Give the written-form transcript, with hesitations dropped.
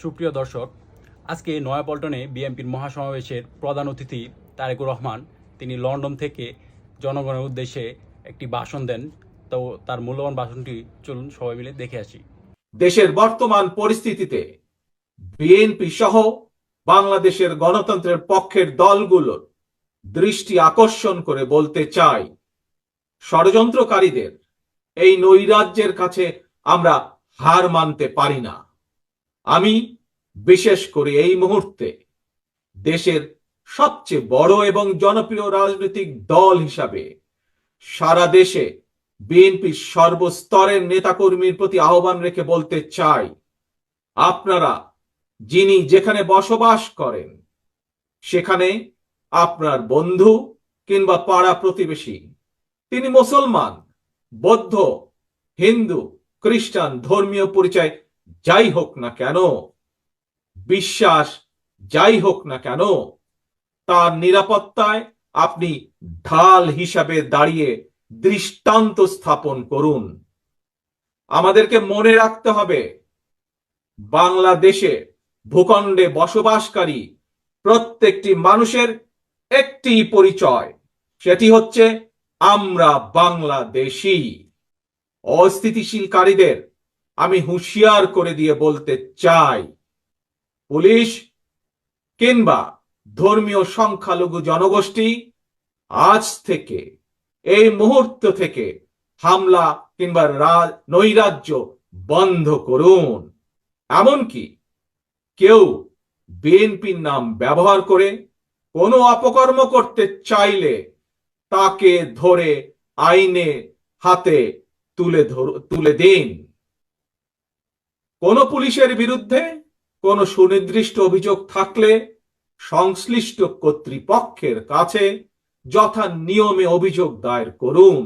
সুপ্রিয় দর্শক, আজকে নয়াপল্টনে বিএনপির মহাসমাবেশের প্রধান অতিথি তারেকুর রহমান তিনি লন্ডন থেকে জনগণের উদ্দেশ্যে একটি ভাষণ দেন। তো তার মূল্যবান ভাষণটি চলুন সবাই মিলে দেখে আসি। দেশের বর্তমান পরিস্থিতিতে বিএনপি সহ বাংলাদেশের গণতন্ত্রের পক্ষের দলগুলোর দৃষ্টি আকর্ষণ করে বলতে চাই, ষড়যন্ত্রকারীদের এই নৈরাজ্যের কাছে আমরা হার মানতে পারি না। আমি বিশেষ করে এই মুহূর্তে দেশের সবচেয়ে বড় এবং জনপ্রিয় রাজনৈতিক দল হিসাবে সারা দেশে বিএনপির সর্বস্তরের নেতাকর্মীর প্রতি আহ্বান রেখে বলতে চাই, আপনারা যিনি যেখানে বসবাস করেন সেখানে আপনার বন্ধু কিংবা পাড়া প্রতিবেশী, তিনি মুসলমান, বৌদ্ধ, হিন্দু, খ্রিস্টান, ধর্মীয় পরিচয় যাই হোক না কেন, বিশ্বাস যাই হোক না কেন, তার নিরাপত্তায় আপনি ঢাল হিসাবে দাঁড়িয়ে দৃষ্টান্ত স্থাপন করুন। আমাদেরকে মনে রাখতে হবে, বাংলাদেশে ভূখণ্ডে বসবাসকারী প্রত্যেকটি মানুষের একটি পরিচয়, সেটি হচ্ছে আমরা বাংলাদেশী। অস্থিতিশীলকারীদের আমি হুঁশিয়ার করে দিয়ে বলতে চাই, পুলিশ কিংবা ধর্মীয় সংখ্যালঘু জনগোষ্ঠী আজ থেকে, এই মুহূর্ত থেকে হামলা কিংবা নৈরাজ্য বন্ধ করুন। এমনকি কেউ বিএনপির নাম ব্যবহার করে কোনো অপকর্ম করতে চাইলে তাকে ধরে আইনে হাতে তুলে দিন। কোন পুলিশের বিরুদ্ধে কোনো সুনির্দিষ্ট অভিযোগ থাকলে সংশ্লিষ্ট কর্তৃপক্ষের কাছে যথা নিয়মে অভিযোগ দায়ের করুন।